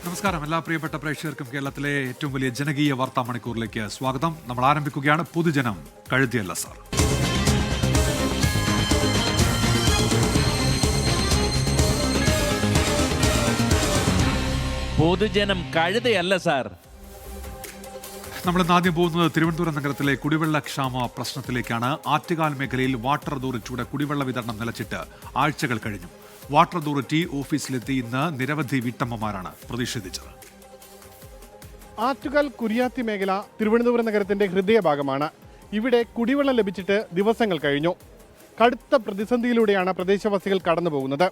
നമസ്കാരം. എല്ലാ പ്രിയപ്പെട്ട പ്രേക്ഷകർക്കും കേരളത്തിലെ ഏറ്റവും വലിയ ജനകീയ വാർത്താ മണിക്കൂറിലേക്ക് സ്വാഗതം. നമ്മൾ ആരംഭിക്കുകയാണ്. പൊതുജനം കഴുതിയല്ല സാർ. പൊതുജനം കഴുതയല്ല സാർ. നമ്മൾ ഇന്ന് ആദ്യം പോകുന്നത് തിരുവനന്തപുരം നഗരത്തിലെ കുടിവെള്ള ക്ഷാമ പ്രശ്നത്തിലേക്കാണ്. ആറ്റുകാൽ മേഖലയിൽ വാട്ടർ അതോറിറ്റിയുടെ കുടിവെള്ള വിതരണം നിലച്ചിട്ട് ആഴ്ചകൾ കഴിഞ്ഞു. വാട്ടർ അതോറിറ്റി ഓഫീസിലെത്തി ഇന്ന് നിരവധി വീട്ടമ്മമാരാണ് പ്രതിഷേധിച്ചത്. ആറ്റുകാൽ കുരിയാത്തി മേഖല തിരുവനന്തപുരം നഗരത്തിന്റെ ഹൃദയഭാഗമാണ്. ഇവിടെ കുടിവെള്ളം ലഭിച്ചിട്ട് ദിവസങ്ങൾ കഴിഞ്ഞു. കടുത്ത പ്രതിസന്ധിയിലൂടെയാണ് പ്രദേശവാസികൾ കടന്നുപോകുന്നത്.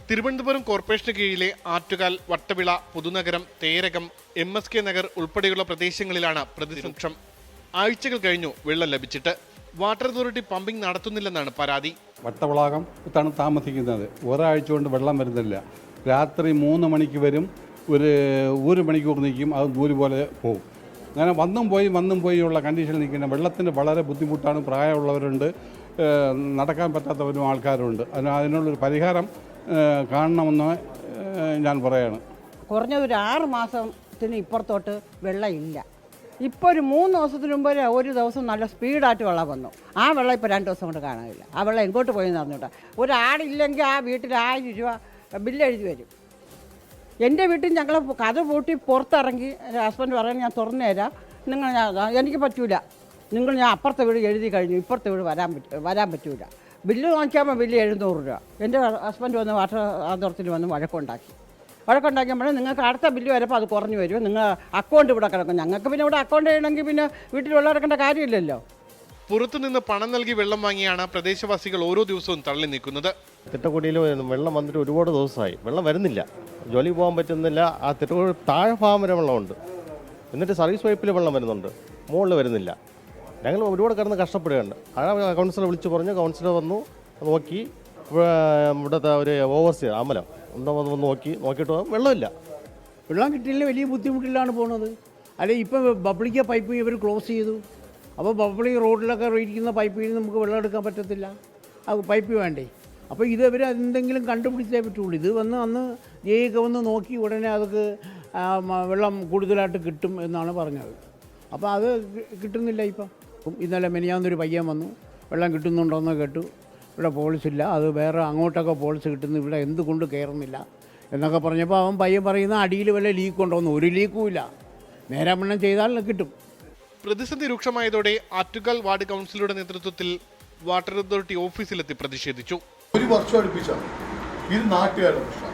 തിരുവനന്തപുരം കോർപ്പറേഷന് കീഴിലെ ആറ്റുകാൽ, വട്ടവിള, പുതുനഗരം, തേരകം, MSK നഗർ ഉൾപ്പെടെയുള്ള പ്രദേശങ്ങളിലാണ് പ്രതിസന്ധി. ആഴ്ചകൾ കഴിഞ്ഞു വെള്ളം ലഭിച്ചിട്ട്. വാട്ടർ അതോറിറ്റി പമ്പിംഗ് നടത്തുന്നില്ലെന്നാണ് പരാതി. വട്ടവളാകത്താണ് താമസിക്കുന്നത്. ഒരാഴ്ച കൊണ്ട് വെള്ളം വരുന്നില്ല. രാത്രി 3 മണിക്ക് വരും, ഒരു മണിക്കൂർ നിൽക്കും, അത് ദൂരെ പോലെ പോകും. അങ്ങനെ വന്നും പോയി ഉള്ള കണ്ടീഷനിൽ നിൽക്കുന്ന വെള്ളത്തിന് വളരെ ബുദ്ധിമുട്ടാണ്. പ്രായമുള്ളവരുണ്ട്, നടക്കാൻ പറ്റാത്തവരും ആൾക്കാരുണ്ട്. അതിനുള്ളൊരു പരിഹാരം കാണണമെന്ന് ഞാൻ പറയാണ്. കുറഞ്ഞത് ഒരു 6 മാസത്തിന് ഇപ്പുറത്തോട്ട് വെള്ളം ഇല്ല. ഇപ്പോൾ ഒരു 3 ദിവസത്തിന് മുമ്പ് ഒരു ദിവസം നല്ല സ്പീഡായിട്ട് വെള്ളം വന്നു. ആ വെള്ളം ഇപ്പോൾ 2 ദിവസം കൊണ്ട് കാണാനില്ല. ആ വെള്ളം എങ്ങോട്ട് പോയി നടന്നിട്ടാ. ഒരാളില്ലെങ്കിൽ ആ വീട്ടിൽ 1000 രൂപ ബില്ല് എഴുതി വരും. എൻ്റെ വീട്ടിൽ ഞങ്ങൾ കഥ പൂട്ടി പുറത്തിറങ്ങി ഹസ്ബൻഡ് പറയാൻ ഞാൻ തുറന്നു തരാം, എനിക്ക് പറ്റൂല, ഞാൻ അപ്പുറത്തെ വീട് എഴുതി കഴിഞ്ഞു, ഇപ്പുറത്തെ വീട് വരാൻ പറ്റൂല. ബില്ല് നോക്കിയാൽ ബില്ല് 700 രൂപ. എൻ്റെ ഹസ്ബൻഡ് വന്ന് വാട്ടർ അതോറിറ്റിയിൽ വന്ന് വഴക്കുണ്ടാക്കിയപ്പോൾ നിങ്ങൾക്ക് അടുത്ത ബില്ല് വരുമ്പോൾ അത് കുറഞ്ഞു വരും, നിങ്ങൾ അക്കൗണ്ട് ഇവിടെ കിടക്കും. ഞങ്ങൾക്ക് പിന്നെ ഇവിടെ അക്കൗണ്ട് ചെയ്യണമെങ്കിൽ പിന്നെ വീട്ടിൽ വെള്ളം ഇറക്കേണ്ട കാര്യമില്ലല്ലോ. പുറത്തുനിന്ന് പണം നൽകി വെള്ളം വാങ്ങിയാണ് പ്രദേശവാസികൾ ഓരോ ദിവസവും തള്ളി നിൽക്കുന്നത്. തിട്ടക്കുടിയിൽ വെള്ളം വന്നിട്ട് ഒരുപാട് ദിവസമായി, വെള്ളം വരുന്നില്ല, ജോലി പോകാൻ പറ്റുന്നില്ല. ആ തിട്ടക്കുടി താഴെ ഭാഗം വരെ വെള്ളമുണ്ട്, എന്നിട്ട് സർവീസ് പൈപ്പിൽ വെള്ളം വരുന്നുണ്ട്, മുകളിൽ വരുന്നില്ല. ഞങ്ങൾ ഒരുപാട് കിടന്ന് കഷ്ടപ്പെടുകയുണ്ട്. കൗൺസിലർ വിളിച്ച് പറഞ്ഞു, കൗൺസിലർ വന്നു നോക്കി, ഇവിടുത്തെ ഒരു ഓവർസിയർ അമലം വന്ന് നോക്കിയിട്ട് വെള്ളം കിട്ടിയില്ല, വലിയ ബുദ്ധിമുട്ടിലാണ് പോകുന്നത്. അല്ലെങ്കിൽ ഇപ്പം പബ്ലിക് പൈപ്പ് ഇവർ ക്ലോസ് ചെയ്തു. അപ്പോൾ പബ്ലിക് റോഡിലൊക്കെ ഇരിക്കുന്ന പൈപ്പിൽ നിന്ന് നമുക്ക് വെള്ളം എടുക്കാൻ പറ്റത്തില്ല, അത് പൈപ്പ് വേണ്ടേ. അപ്പോൾ ഇവർ എന്തെങ്കിലും കണ്ടുപിടിച്ചേ പറ്റുള്ളൂ. ഇത് അന്ന് ജെയൊക്കെ വന്ന് നോക്കി ഉടനെ അതൊക്കെ വെള്ളം കൂടുതലായിട്ട് കിട്ടും എന്നാണ് പറഞ്ഞത്. അപ്പോൾ അത് കിട്ടുന്നില്ല. ഇപ്പം ഇന്നലെ മെനിയാന്നൊരു പയ്യൻ വന്നു, വെള്ളം കിട്ടുന്നുണ്ടോയെന്ന് കേട്ടു. ഇവിടെ പോളിസ് ഇല്ല, അത് വേറെ അങ്ങോട്ടൊക്കെ പോളിസ് കിട്ടുന്നു, ഇവിടെ എന്തുകൊണ്ട് കയറുന്നില്ല എന്നൊക്കെ പറഞ്ഞപ്പോൾ അവൻ പയ്യൻ പറയുന്ന അടിയിൽ വല്ല ലീക്ക് ഉണ്ടോയെന്ന്. ഒരു ലീക്കും ഇല്ല, നേരാമണ്ണം ചെയ്താൽ കിട്ടും. പ്രതിസന്ധി രൂക്ഷമായതോടെ ആറ്റുകാൽ വാർഡ് കൗൺസിലറുടെ നേതൃത്വത്തിൽ വാട്ടർ അതോറിറ്റി ഓഫീസിലെത്തി പ്രതിഷേധിച്ചു. ഒരു വർഷം അടുപ്പിച്ചാണ് ഇത് നാട്ടുകാരുടെ പ്രശ്നം.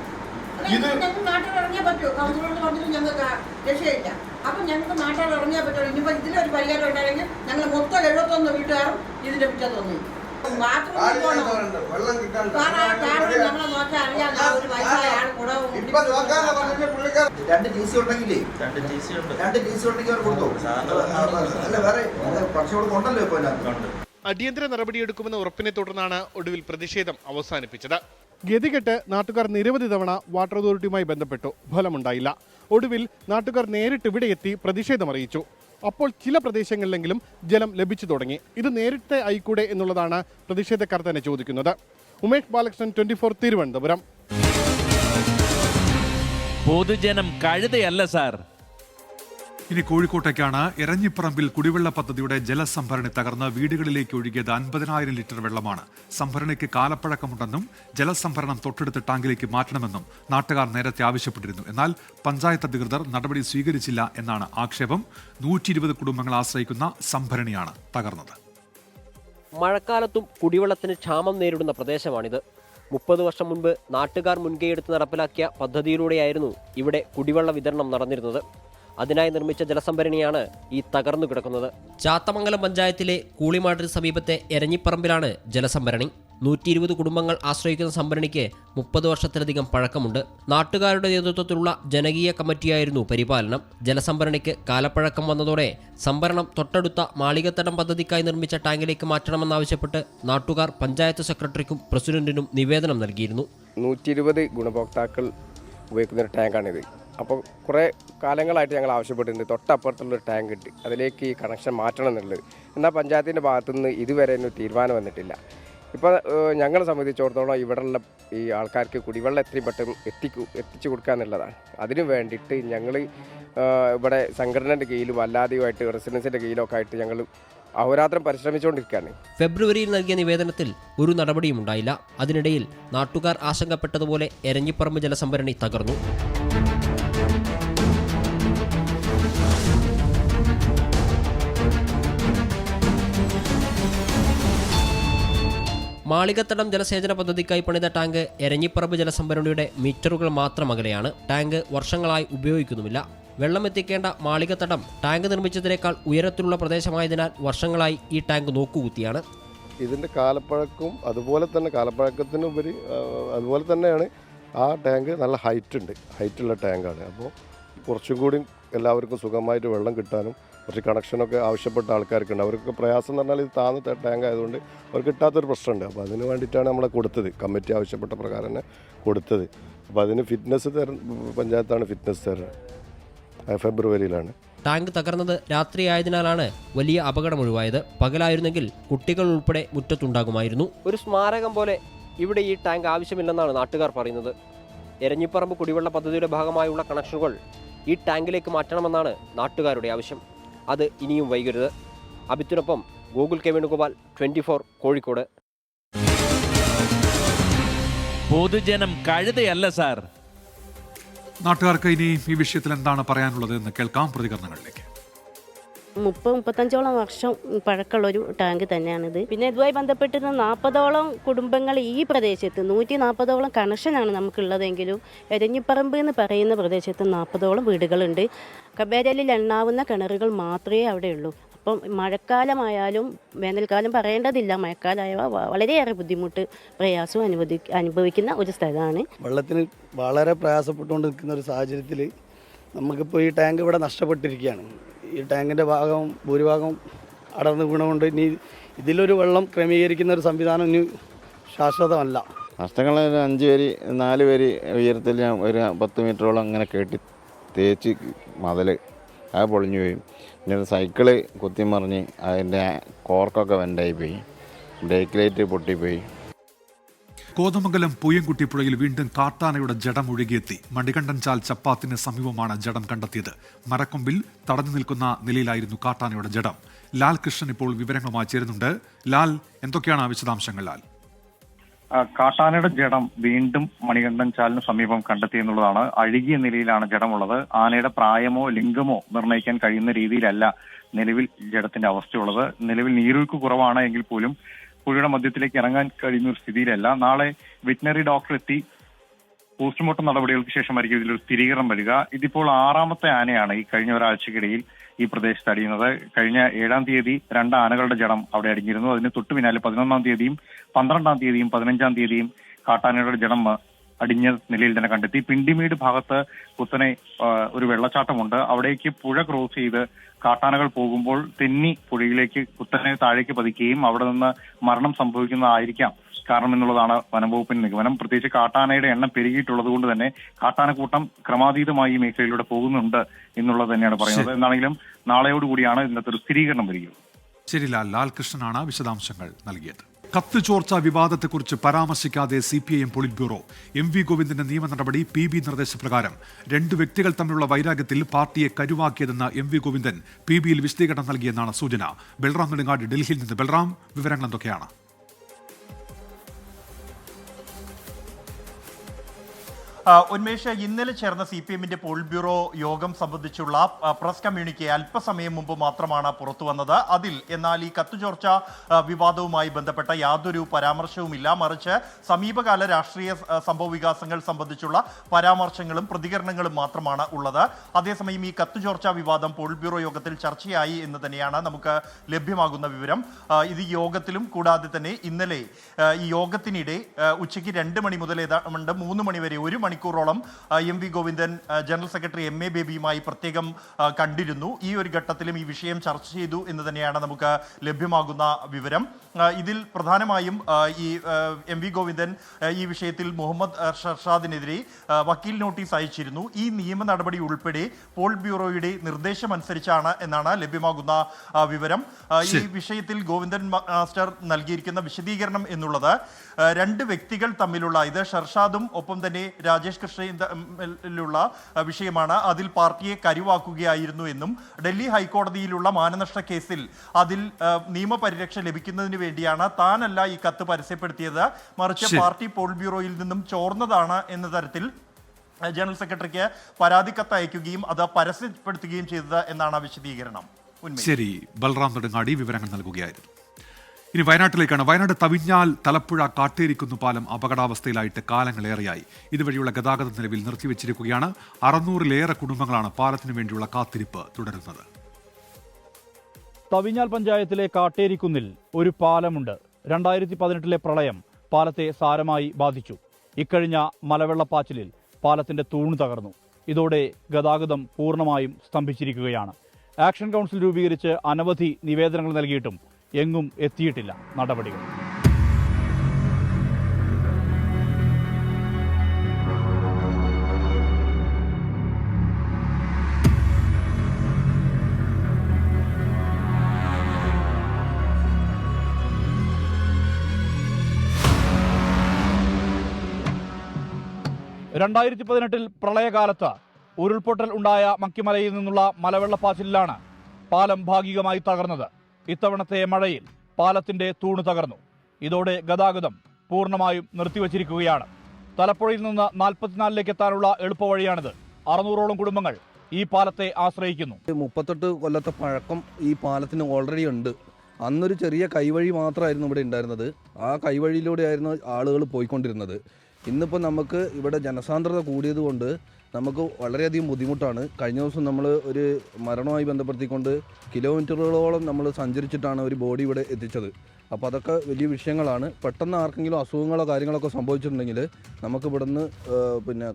ഇത് നാട്ടിൽ ഇറങ്ങിയാൽ പറ്റുമോ? കൗൺസിലറോട് പറഞ്ഞിട്ട് ഞങ്ങൾക്ക് രക്ഷയില്ല. അപ്പം ഞങ്ങൾക്ക് നാട്ടിൽ ഇറങ്ങിയാൽ പറ്റുമോ? ഇനിയിപ്പോൾ ഇതിലൊരു പരിഹാരം ഉണ്ടായെങ്കിൽ ഞങ്ങൾ മൊത്തം 71 വീട്ടുകാരും ഇതിൻ്റെ പിറ്റേ തോന്നി. അടിയന്തര നടപടിയെടുക്കുമെന്ന ഉറപ്പിനെ തുടർന്നാണ് ഒടുവിൽ പ്രതിഷേധം അവസാനിപ്പിച്ചത്. ഗതികെട്ട് നാട്ടുകാർ നിരവധി തവണ വാട്ടർ അതോറിറ്റിയുമായി ബന്ധപ്പെട്ടു, ഫലമുണ്ടായില്ല. ഒടുവിൽ നാട്ടുകാർ നേരിട്ട് ഇവിടെ എത്തി പ്രതിഷേധം അറിയിച്ചു. അപ്പോൾ ചില പ്രദേശങ്ങളിലെങ്കിലും ജലം ലഭിച്ചു തുടങ്ങി. ഇത് നേരത്തെ ആയിക്കൂടെ എന്നുള്ളതാണ് പ്രതിഷേധക്കാർ തന്നെ ചോദിക്കുന്നത്. ഉമേഷ് ബാലകൃഷ്ണൻ, 24 തിരുവനന്തപുരം. പൊതുജനം കഴുതയല്ല സാർ. ഇനി കോഴിക്കോട്ടേക്കാണ്. എരഞ്ഞിപ്പറമ്പിൽ കുടിവെള്ള പദ്ധതിയുടെ ജലസംഭരണി തകർന്ന് വീടുകളിലേക്ക് ഒഴുകിയത് 50,000 ലിറ്റർ വെള്ളമാണ്. സംഭരണിക്ക് കാലപ്പഴക്കമുണ്ടെന്നും ജലസംഭരണം തൊട്ടടുത്ത ടാങ്കിലേക്ക് മാറ്റണമെന്നും നാട്ടുകാർ നേരത്തെ ആവശ്യപ്പെട്ടിരുന്നു. എന്നാൽ പഞ്ചായത്ത് അധികൃതർ നടപടി സ്വീകരിച്ചില്ല എന്നാണ് ആക്ഷേപം. 120 കുടുംബങ്ങൾ ആശ്രയിക്കുന്ന സംഭരണിയാണ് തകർന്നത്. മഴക്കാലത്തും കുടിവെള്ളത്തിന് ക്ഷാമം നേരിടുന്ന പ്രദേശമാണിത്. 30 വർഷം മുൻപ് നാട്ടുകാർ മുൻകൈയെടുത്ത് നടപ്പിലാക്കിയ പദ്ധതിയിലൂടെയായിരുന്നു ഇവിടെ കുടിവെള്ള വിതരണം നടന്നിരുന്നത്. അതിനായി നിർമ്മിച്ച ജലസംഭരണിയാണ് ഈ തകർന്നു കിടക്കുന്നത്. ചാത്തമംഗലം പഞ്ചായത്തിലെ കൂളിമാട്ടിന് സമീപത്തെ എരഞ്ഞിപ്പറമ്പിലാണ് ജലസംഭരണി. 120 കുടുംബങ്ങൾ ആശ്രയിക്കുന്ന സംഭരണിക്ക് 30 വർഷത്തിലധികം പഴക്കമുണ്ട്. നാട്ടുകാരുടെ നേതൃത്വത്തിലുള്ള ജനകീയ കമ്മിറ്റിയായിരുന്നു പരിപാലനം. ജലസംഭരണിക്ക് കാലപ്പഴക്കം വന്നതോടെ സംഭരണം തൊട്ടടുത്ത മാളികത്തടം പദ്ധതിക്കായി നിർമ്മിച്ച ടാങ്കിലേക്ക് മാറ്റണമെന്നാവശ്യപ്പെട്ട് നാട്ടുകാർ പഞ്ചായത്ത് സെക്രട്ടറിക്കും പ്രസിഡന്റിനും നിവേദനം നൽകിയിരുന്നു. 120 ഗുണഭോക്താക്കൾ ഉപയോഗിക്കുന്ന ഒരു ടാങ്കാണിത്. അപ്പോൾ കുറേ കാലങ്ങളായിട്ട് ഞങ്ങൾ ആവശ്യപ്പെട്ടിട്ടുണ്ട് തൊട്ടപ്പുറത്തുള്ളൊരു ടാങ്ക് കിട്ടി, അതിലേക്ക് ഈ കണക്ഷൻ മാറ്റണം എന്നുള്ളത്. എന്നാൽ പഞ്ചായത്തിൻ്റെ ഭാഗത്തുനിന്ന് ഇതുവരെ ഒരു തീരുമാനം വന്നിട്ടില്ല. ഇപ്പോൾ ഞങ്ങളെ സംബന്ധിച്ചിടത്തോളം ഇവിടെയുള്ള ഈ ആൾക്കാർക്ക് കുടിവെള്ളം എത്രയും പെട്ടെന്ന് എത്തിച്ചു കൊടുക്കുക എന്നുള്ളതാണ്. അതിനു വേണ്ടിയിട്ട് ഞങ്ങൾ ഇവിടെ സംഘടനയുടെ കീഴിലും അല്ലാതെയുമായിട്ട് റെസിഡൻസിൻ്റെ കീഴിലൊക്കെ ആയിട്ട് ഞങ്ങൾ അഹോരാത്രം പരിശ്രമിച്ചുകൊണ്ടിരിക്കുകയാണ്. ഫെബ്രുവരിയിൽ നൽകിയ നിവേദനത്തിൽ ഒരു നടപടിയും ഉണ്ടായില്ല. അതിനിടയിൽ നാട്ടുകാർ ആശങ്കപ്പെട്ടതുപോലെ എരഞ്ഞിപ്പറമ്പ് ജലസംഭരണി തകർന്നു. മാളികത്തടം ജലസേചന പദ്ധതിക്കായി പണിത ടാങ്ക് എരഞ്ഞിപ്പറമ്പ് ജലസംഭരണിയുടെ മീറ്ററുകൾ മാത്രം അകലെയാണ്. ടാങ്ക് വർഷങ്ങളായി ഉപയോഗിക്കുന്നുമില്ല. വെള്ളം എത്തിക്കേണ്ട മാളികത്തടം ടാങ്ക് നിർമ്മിച്ചതിനേക്കാൾ ഉയരത്തിലുള്ള പ്രദേശമായതിനാൽ വർഷങ്ങളായി ഈ ടാങ്ക് നോക്കുകുത്തിയാണ്. ഇതിൻ്റെ കാലപ്പഴക്കവും അതുപോലെ തന്നെ കാലപ്പഴക്കത്തിനുപരി അതുപോലെ തന്നെയാണ് ആ ടാങ്ക്. നല്ല ഹൈറ്റുള്ള ടാങ്കാണ്. അപ്പോൾ കുറച്ചും കൂടി എല്ലാവർക്കും സുഖമായിട്ട് വെള്ളം കിട്ടാനും കുറച്ച് കണക്ഷനൊക്കെ ആവശ്യപ്പെട്ട ആൾക്കാർക്കുണ്ട്. അവർക്ക് പ്രയാസം എന്ന് പറഞ്ഞാൽ ഇത് താഴ്ന്ന ടാങ്ക് ആയതുകൊണ്ട് അവർക്ക് കിട്ടാത്തൊരു പ്രശ്നമുണ്ട്. അപ്പോൾ അതിന് വേണ്ടിയിട്ടാണ് നമ്മളെ കൊടുത്തത്. കമ്മിറ്റി ആവശ്യപ്പെട്ട പ്രകാരം തന്നെ കൊടുത്തത്. അപ്പോൾ അതിന് ഫിറ്റ്നസ് പഞ്ചായത്താണ് ഫിറ്റ്നസ് തരുന്നത്. ഫെബ്രുവരിയിലാണ്. ടാങ്ക് തകർന്നത് രാത്രിയായതിനാലാണ് വലിയ അപകടം ഒഴിവായത്. പകലായിരുന്നെങ്കിൽ കുട്ടികൾ ഉൾപ്പെടെ മുറ്റത്തുണ്ടാകുമായിരുന്നു. ഒരു സ്മാരകം പോലെ ഇവിടെ ഈ ടാങ്ക് ആവശ്യമില്ലെന്നാണ് നാട്ടുകാർ പറയുന്നത്. എരഞ്ഞിപ്പറമ്പ് കുടിവെള്ള പദ്ധതിയുടെ ഭാഗമായുള്ള കണക്ഷനുകൾ ഈ ടാങ്കിലേക്ക് മാറ്റണമെന്നാണ് നാട്ടുകാരുടെ ആവശ്യം. അത് ഇനിയും വൈകരുത്. അബിത്തിനൊപ്പം ഗൂഗിൾ കെ വേണുഗോപാൽ, 24 കോഴിക്കോട്. പൊതുജനം കഴുതയല്ല സാർ. നാട്ടുകാർക്ക് ഇനി ഈ വിഷയത്തിൽ എന്താണ് പറയാനുള്ളത് എന്ന് കേൾക്കാം. പ്രതികരണങ്ങളിലേക്ക്. 30-35 വർഷം പഴക്കമുള്ളൊരു ടാങ്ക് തന്നെയാണിത്. പിന്നെ ഇതുമായി ബന്ധപ്പെട്ടിരുന്ന 40ഓളം കുടുംബങ്ങൾ ഈ പ്രദേശത്ത് 140ഓളം കണക്ഷനാണ് നമുക്കുള്ളതെങ്കിലും എരഞ്ഞിപ്പറമ്പ് എന്ന് പറയുന്ന പ്രദേശത്ത് 40ഓളം വീടുകളുണ്ട്. കബേരലിൽ എണ്ണാവുന്ന കിണറുകൾ മാത്രമേ അവിടെയുള്ളൂ. അപ്പം മഴക്കാലമായാലും വേനൽക്കാലം പറയേണ്ടതില്ല, മഴക്കാലമായ വളരെയേറെ ബുദ്ധിമുട്ട് പ്രയാസവും അനുഭവിക്കുന്ന ഒരു സ്ഥലമാണ്. വെള്ളത്തിന് വളരെ പ്രയാസപ്പെട്ടുകൊണ്ട് നിൽക്കുന്ന ഒരു സാഹചര്യത്തിൽ നമുക്കിപ്പോൾ ഈ ടാങ്ക് ഇവിടെ നഷ്ടപ്പെട്ടിരിക്കുകയാണ്. ഈ ടാങ്കിൻ്റെ ഭൂരിഭാഗം അടർന്നു വീണുകൊണ്ട് ഇനി ഇതിലൊരു വെള്ളം ക്രമീകരിക്കുന്ന ഒരു സംവിധാനം ഇനി ശാശ്വതമല്ല. നഷ്ടങ്ങൾ 5 വരി 4 വരി ഉയരത്തിൽ ഞാൻ ഒരു 10 മീറ്ററോളം അങ്ങനെ കെട്ടി തേച്ച് മതിൽ അത് പൊളിഞ്ഞു പോയി. പിന്നെ സൈക്കിള് കുത്തിമറിഞ്ഞ് അതിൻ്റെ കോർക്കൊക്കെ വെൻ്റായി പോയി. ബ്രേക്ക് ലൈറ്റ് പൊട്ടിപ്പോയി. കോതമംഗലം പൂയംകുട്ടി പുഴയിൽ വീണ്ടും കാട്ടാനയുടെ ജഡം ഒഴുകിയെത്തി. മണികണ്ഠൻചാൽ ചപ്പാത്തിന് സമീപമാണ് ജഡം കണ്ടെത്തിയത്. മരക്കൊമ്പിൽ തടഞ്ഞു നിൽക്കുന്ന നിലയിലായിരുന്നു കാട്ടാനയുടെ ജഡം. ലാൽ കൃഷ്ണൻ ഇപ്പോൾ വിവരങ്ങളുമായി ചേരുന്നുണ്ട്. ലാൽ, എന്തൊക്കെയാണ് വിശദാംശങ്ങൾ? ലാൽ, കാട്ടാനയുടെ ജഡം വീണ്ടും മണികണ്ഠൻചാലിന് സമീപം കണ്ടെത്തിയെന്നുള്ളതാണ്. അഴുകിയ നിലയിലാണ് ജഡമുള്ളത്. ആനയുടെ പ്രായമോ ലിംഗമോ നിർണ്ണയിക്കാൻ കഴിയുന്ന രീതിയിലല്ല നിലവിൽ ജഡത്തിന്റെ അവസ്ഥയുള്ളത്. നിലവിൽ നീരൊഴുക്ക് കുറവാണ് എങ്കിൽ പോലും പുഴയുടെ മധ്യത്തിലേക്ക് ഇറങ്ങാൻ കഴിയുന്ന ഒരു സ്ഥിതിയിലല്ല. നാളെ വെറ്റിനറി ഡോക്ടർ എത്തി പോസ്റ്റ്മോർട്ടം നടപടികൾക്ക് ശേഷമായിരിക്കും ഇതിലൊരു സ്ഥിരീകരണം വരിക. ഇതിപ്പോൾ 6ാമത്തെ ആനയാണ് ഈ കഴിഞ്ഞ ഒരാഴ്ചക്കിടയിൽ ഈ പ്രദേശത്ത് അടിയുന്നത്. കഴിഞ്ഞ 7-ാം തീയതി 2 ആനകളുടെ ജഡം അവിടെ അടിഞ്ഞിരുന്നു. അതിന് തൊട്ടു പിന്നാലെ 11-ാം തീയതിയും 12-ാം തീയതിയും 15-ാം തീയതിയും കാട്ടാനയുടെ ജഡം അടിഞ്ഞ നിലയിൽ തന്നെ കണ്ടെത്തി. പിണ്ടിമീട് ഭാഗത്ത് കുത്തനെ ഒരു വെള്ളച്ചാട്ടമുണ്ട്. അവിടേക്ക് പുഴ ക്രോസ് ചെയ്ത് കാട്ടാനകൾ പോകുമ്പോൾ തെന്നി പുഴയിലേക്ക് കുത്തനെ താഴേക്ക് പതിക്കുകയും അവിടെ നിന്ന് മരണം സംഭവിക്കുന്നതായിരിക്കാം കാരണം എന്നുള്ളതാണ് വനംവകുപ്പിന്റെ നിഗമനം. പ്രത്യേകിച്ച് കാട്ടാനയുടെ എണ്ണം പെരുകിയിട്ടുള്ളത് കൊണ്ട് തന്നെ കാട്ടാനക്കൂട്ടം ക്രമാതീതമായി ഈ മേഖലയിലൂടെ പോകുന്നുണ്ട് എന്നുള്ളത് തന്നെയാണ് പറയുന്നത്. എന്നാണെങ്കിലും നാളെയോടുകൂടിയാണ് ഇന്നത്തെ ഒരു സ്ഥിരീകരണം വരികയുള്ളൂ. ശരി ലാൽ. ലാൽ കൃഷ്ണനാണ് വിശദാംശങ്ങൾ നൽകിയത്. കത്ത് ചോർച്ച വിവാദത്തെക്കുറിച്ച് പരാമർശിക്കാതെ CPIM പോളിറ്റ് ബ്യൂറോ. MV ഗോവിന്ദന്റെ നിയമ നടപടി PB നിർദ്ദേശപ്രകാരം 2 വ്യക്തികൾ തമ്മിലുള്ള വൈരാഗ്യത്തിൽ പാർട്ടിയെ കരുവാക്കിയതെന്ന് MV ഗോവിന്ദൻ PBയിൽ വിശദീകരണം നൽകിയെന്നാണ് സൂചന. ബൽറാം നെടുങ്ങാട് ഡൽഹിയിൽ നിന്ന്. ബൽറാം, വിവരങ്ങൾ എന്തൊക്കെയാണ്? ഉന്മേഷ്, ഇന്നലെ ചേർന്ന CPMന്റെ പോളിറ്റ് ബ്യൂറോ യോഗം സംബന്ധിച്ചുള്ള പ്രസ് കമ്മ്യൂണിക്കെ അല്പസമയം മുമ്പ് മാത്രമാണ് പുറത്തു വന്നത്. എന്നാൽ ഈ കത്തുചോർച്ച വിവാദവുമായി ബന്ധപ്പെട്ട യാതൊരു പരാമർശവുമില്ല. മറിച്ച് സമീപകാല രാഷ്ട്രീയ സംഭവ വികാസങ്ങൾ സംബന്ധിച്ചുള്ള പരാമർശങ്ങളും പ്രതികരണങ്ങളും മാത്രമാണ് ഉള്ളത്. അതേസമയം ഈ കത്തുചോർച്ച വിവാദം പോളിറ്റ് ബ്യൂറോ യോഗത്തിൽ ചർച്ചയായി എന്ന് തന്നെയാണ് നമുക്ക് ലഭ്യമാകുന്ന വിവരം. ഇത് യോഗത്തിലും കൂടാതെ തന്നെ ഇന്നലെ ഈ യോഗത്തിനിടെ ഉച്ചയ്ക്ക് 2 മണി മുതൽ ഏതാണ്ട് 3 മണി വരെ 1 മണി മണിക്കൂറോളം MV Govindan general secretary MA ബേബിയുമായി പ്രത്യേകം കണ്ടിരുന്നു. ഈ ഒരു ഘട്ടത്തിലും ഈ വിഷയം ചർച്ച ചെയ്തു എന്ന് തന്നെയാണ് നമുക്ക് ലഭ്യമാകുന്ന വിവരം. ഇതിൽ പ്രധാനമായും ഈ MV ഗോവിന്ദൻ ഈ വിഷയത്തിൽ മുഹമ്മദ് ഷർഷാദിനെതിരെ വക്കീൽ നോട്ടീസ് അയച്ചിരുന്നു. ഈ നിയമ നടപടി ഉൾപ്പെടെ പോൾ ബ്യൂറോയുടെ നിർദ്ദേശമനുസരിച്ചാണ് എന്നാണ് ലഭ്യമാകുന്ന വിവരം. ഈ വിഷയത്തിൽ ഗോവിന്ദൻ മാസ്റ്റർ നൽകിയിരിക്കുന്ന വിശദീകരണം എന്നുള്ളത് രണ്ട് വ്യക്തികൾ തമ്മിലുള്ള, ഇത് ഷർഷാദും ഒപ്പം തന്നെ രാജേഷ് കൃഷ്ണയും തമ്മിലുള്ള വിഷയമാണ്. അതിൽ പാർട്ടിയെ കരുവാക്കുകയായിരുന്നു എന്നും ഡൽഹി ഹൈക്കോടതിയിലുള്ള മാനനഷ്ട കേസിൽ അതിൽ നിയമപരിരക്ഷ ലഭിക്കുന്നതിന് വേണ്ടിയാണ് താനല്ല ഈ കത്ത് പരസ്യപ്പെടുത്തിയത്, മറിച്ച് പാർട്ടി പോൾ ബ്യൂറോയിൽ നിന്നും ചോർന്നതാണ് എന്ന തരത്തിൽ ജനറൽ സെക്രട്ടറിക്ക് പരാതി കത്ത് അയക്കുകയും അത് പരസ്യപ്പെടുത്തുകയും ചെയ്തത് എന്നാണ് വിശദീകരണം. ശരി, ബൽറാം നെടുങ്ങാടി വിവരങ്ങൾ നൽകുകയായിരുന്നു. ഇനി വയനാട്ടിലേക്കാണ്. വയനാട് തവിഞ്ഞാൽ തലപ്പുഴ കാട്ടേരിക്കുന്ന് പാലം അപകടാവസ്ഥയിലായിട്ട് കാലങ്ങളേറെയായി. ഇതുവഴിയുള്ള ഗതാഗതം നിലവിൽ നിർത്തിവെച്ചിരിക്കുകയാണ്. 600-ലേറെ കുടുംബങ്ങളാണ് പാലത്തിനു വേണ്ടിയുള്ള കാത്തിരിപ്പ് തുടരുന്നത്. തവിഞ്ഞാൽ പഞ്ചായത്തിലെ കാട്ടേരിക്കുന്നിൽ ഒരു പാലമുണ്ട്. 2018 പ്രളയം പാലത്തെ സാരമായി ബാധിച്ചു. ഇക്കഴിഞ്ഞ മലവെള്ളപ്പാച്ചിലിൽ പാലത്തിന്റെ തൂണ് തകർന്നു. ഇതോടെ ഗതാഗതം പൂർണ്ണമായും സ്തംഭിച്ചിരിക്കുകയാണ്. ആക്ഷൻ കൗൺസിൽ രൂപീകരിച്ച് അനവധി നിവേദനങ്ങൾ നൽകിയിട്ടും എങ്ങും എത്തിയിട്ടില്ല നടപടികൾ. ൽ പ്രളയകാലത്ത് ഉരുൾപൊട്ടൽ ഉണ്ടായ മക്കിമലയിൽ നിന്നുള്ള മലവെള്ളപ്പാച്ചിലാണ് പാലം ഭാഗികമായി തകർന്നത്. ഇത്തവണത്തെ മഴയിൽ പാലത്തിന്റെ തൂണ് തകർന്നു. ഇതോടെ ഗതാഗതം പൂർണ്ണമായും നിർത്തിവച്ചിരിക്കുകയാണ്. തലപ്പുഴയിൽ നിന്ന് 44ലേക്ക് എത്താനുള്ള എളുപ്പവഴിയാണിത്. 600ഓളം കുടുംബങ്ങൾ ഈ പാലത്തെ ആശ്രയിക്കുന്നു. 38 കൊല്ലത്തെ പഴക്കം ഈ പാലത്തിന് ഓൾറെഡി ഉണ്ട്. അന്നൊരു ചെറിയ കൈവഴി മാത്രമായിരുന്നു ഇവിടെ ഉണ്ടായിരുന്നത്. ആ കൈവഴിയിലൂടെയായിരുന്നു ആളുകൾ പോയിക്കൊണ്ടിരുന്നത്. ഇന്നിപ്പോൾ നമുക്ക് ഇവിടെ ജനസാന്ദ്രത കൂടിയതുകൊണ്ട് നമുക്ക് വളരെയധികം ബുദ്ധിമുട്ടാണ്. കഴിഞ്ഞ ദിവസം നമ്മൾ ഒരു മരണവുമായി ബന്ധപ്പെടുത്തിക്കൊണ്ട് കിലോമീറ്ററുകളോളം നമ്മൾ സഞ്ചരിച്ചിട്ടാണ് ഒരു ബോഡി ഇവിടെ എത്തിച്ചത്. അപ്പോൾ അതൊക്കെ വലിയ വിഷയങ്ങളാണ്. പെട്ടെന്ന് ആർക്കെങ്കിലും അസുഖങ്ങളോ കാര്യങ്ങളൊക്കെ സംഭവിച്ചിട്ടുണ്ടെങ്കിൽ നമുക്ക് ഇവിടുന്ന്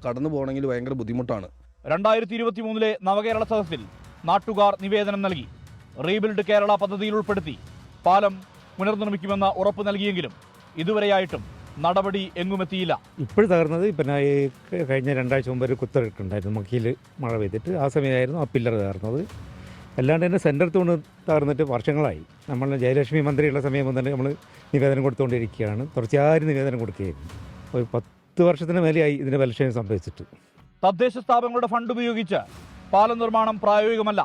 കടന്നു പോകണമെങ്കിൽ ഭയങ്കര ബുദ്ധിമുട്ടാണ്. 2023 നവകേരള സദസ്സിൽ നാട്ടുകാർ നിവേദനം നൽകി. റീബിൽഡ് കേരള പദ്ധതിയിൽ ഉൾപ്പെടുത്തി പാലം പുനർനിർമ്മിക്കുമെന്ന് ഉറപ്പ് നൽകിയെങ്കിലും ഇതുവരെയായിട്ടും നടപടി എങ്ങുമെത്തിയില്ല. ഇപ്പോൾ തകർന്നത് പിന്നെ കഴിഞ്ഞ 2 ആഴ്ച മുമ്പ് ഒരു കുത്തറിട്ടുണ്ടായിരുന്നു. മക്കിയിൽ മഴ പെയ്തിട്ട് ആ സമയമായിരുന്നു ആ പില്ലർ തകർന്നത്. അല്ലാണ്ട് തന്നെ സെൻറ്റർ തൂണ് തകർന്നിട്ട് വർഷങ്ങളായി. നമ്മൾ ജയലക്ഷ്മി മന്ത്രിയുള്ള സമയം മുതൽ നമ്മൾ നിവേദനം കൊടുത്തുകൊണ്ടിരിക്കുകയാണ്. തുടർച്ചയായി നിവേദനം കൊടുക്കുകയായിരുന്നു. ഒരു 10 വർഷത്തിന് മേലെയായി ഇതിൻ്റെ ബലക്ഷയം സംഭവിച്ചിട്ട്. തദ്ദേശ സ്ഥാപനങ്ങളുടെ ഫണ്ട് ഉപയോഗിച്ച് പാലം നിർമ്മാണം പ്രായോഗികമല്ല.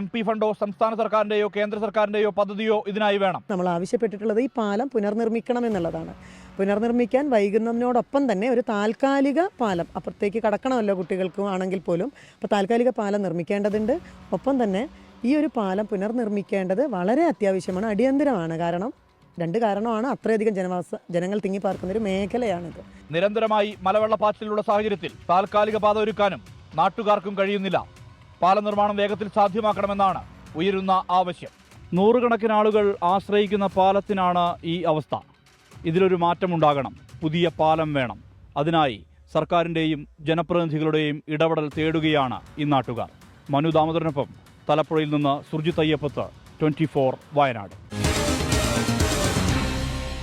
MP ഫണ്ടോ സംസ്ഥാന സർക്കാരിൻ്റെയോ കേന്ദ്ര സർക്കാരിൻ്റെയോ പദ്ധതിയോ ഇതിനായി വേണം. നമ്മൾ ആവശ്യപ്പെട്ടിട്ടുള്ളത് ഈ പാലം പുനർനിർമ്മിക്കണം എന്നുള്ളതാണ്. പുനർനിർമ്മിക്കാൻ വൈകുന്നതിനോടൊപ്പം തന്നെ ഒരു താൽക്കാലിക പാലം അപ്പുറത്തേക്ക് കടക്കണമല്ലോ കുട്ടികൾക്കും ആണെങ്കിൽ പോലും. അപ്പോൾ താൽക്കാലിക പാലം നിർമ്മിക്കേണ്ടതുണ്ട്. ഒപ്പം തന്നെ ഈ ഒരു പാലം പുനർനിർമ്മിക്കേണ്ടത് വളരെ അത്യാവശ്യമാണ്, അടിയന്തരമാണ്. കാരണം 2 കാരണമാണ്. അത്രയധികം ജനങ്ങൾ തിങ്ങിപ്പാർക്കുന്ന ഒരു മേഖലയാണിത്. നിരന്തരമായി മലവെള്ളപ്പാച്ചിലുള്ള സാഹചര്യത്തിൽ താൽക്കാലിക പാത ഒരുക്കാനും നാട്ടുകാർക്കും കഴിയുന്നില്ല. പാല നിർമ്മാണം വേഗത്തിൽ സാധ്യമാക്കണമെന്നാണ് ഉയരുന്ന ആവശ്യം. 100 കണക്കിന് ആളുകൾ ആശ്രയിക്കുന്ന പാലത്തിനാണ് ഈ അവസ്ഥ. ഇതിലൊരു മാറ്റമുണ്ടാകണം. പുതിയ പാലം വേണം. അതിനായി സർക്കാരിൻ്റെയും ജനപ്രതിനിധികളുടെയും ഇടപെടൽ തേടുകയാണ് ഈ നാട്ടുകാർ. മനു ദാമോദരനൊപ്പം തലപ്പുഴയിൽ നിന്ന് സുർജിത് അയ്യപ്പത്ത്, 24 വയനാട്.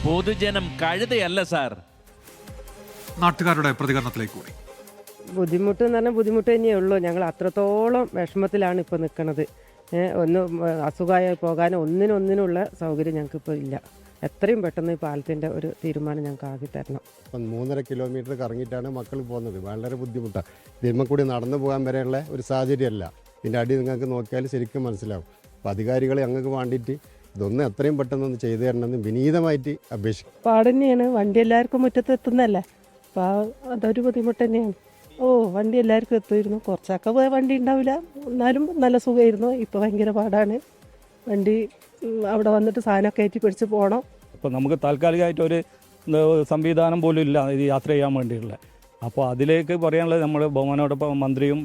പൊതുജനം കഴുതയല്ല സാർ. നാട്ടുകാരുടെ പ്രതികരണത്തിലേക്ക് കൂടി. ബുദ്ധിമുട്ട് എന്ന് പറഞ്ഞാൽ ബുദ്ധിമുട്ട് തന്നെയേ ഉള്ളൂ. ഞങ്ങൾ അത്രത്തോളം വിഷമത്തിലാണ് ഇപ്പോൾ നിൽക്കുന്നത്. ഒന്ന് അസുഖമായി പോകാനോ ഒന്നിനൊന്നിനുള്ള സൗകര്യം ഞങ്ങൾക്കിപ്പോൾ ഇല്ല. എത്രയും പെട്ടെന്ന് ഈ പാലത്തിൻ്റെ ഒരു തീരുമാനം ഞങ്ങൾക്ക് ആക്കി തരണം. 3.5 കിലോമീറ്റർ കറങ്ങിയിട്ടാണ് മക്കൾ പോകുന്നത്. വളരെ ബുദ്ധിമുട്ടാണ്. ഇതിന്മേൽ കൂടി നടന്നു പോകാൻ വരെയുള്ള ഒരു സാഹചര്യമല്ല. ഇതിൻ്റെ അടി നിങ്ങൾക്ക് നോക്കിയാൽ ശരിക്കും മനസ്സിലാവും. അപ്പോൾ അധികാരികൾ ഞങ്ങൾക്ക് വേണ്ടിയിട്ട് ഇതൊന്നും എത്രയും പെട്ടെന്നൊന്ന് ചെയ്തു തരണമെന്ന് വിനീതമായിട്ട് അപേക്ഷിക്കും. പാടന്നെയാണ്. വണ്ടി എല്ലാവർക്കും മുറ്റത്ത് എത്തുന്നല്ലേ. അപ്പോൾ അതൊരു ബുദ്ധിമുട്ട് തന്നെയാണ്. വണ്ടി എല്ലാവർക്കും എത്തുമായിരുന്നു. കുറച്ചൊക്കെ വണ്ടി ഉണ്ടാവില്ല, എന്നാലും നല്ല സുഖമായിരുന്നു. ഇപ്പോൾ ഭയങ്കര പാടാണ്. വണ്ടി അവിടെ വന്നിട്ട് സാധനമൊക്കെ കയറ്റി പിടിച്ച് പോകണം. അപ്പോൾ നമുക്ക് താൽക്കാലികമായിട്ട് ഒരു സംവിധാനം പോലും ഇല്ല ഇത് യാത്ര ചെയ്യാൻ വേണ്ടിയുള്ള. അപ്പോൾ അതിലേക്ക് പറയാനുള്ളത് നമ്മൾ ബഹുമാനോടൊപ്പം മന്ത്രിയും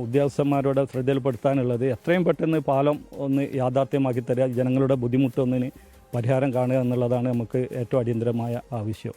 ഉദ്യോഗസ്ഥന്മാരോട് ശ്രദ്ധയിൽപ്പെടുത്താനുള്ളത് എത്രയും പെട്ടെന്ന് പാലം ഒന്ന് യാഥാർത്ഥ്യമാക്കി തരിക, ജനങ്ങളുടെ ബുദ്ധിമുട്ടൊന്നിന് പരിഹാരം കാണുക എന്നുള്ളതാണ് നമുക്ക് ഏറ്റവും അടിയന്തരമായ ആവശ്യം.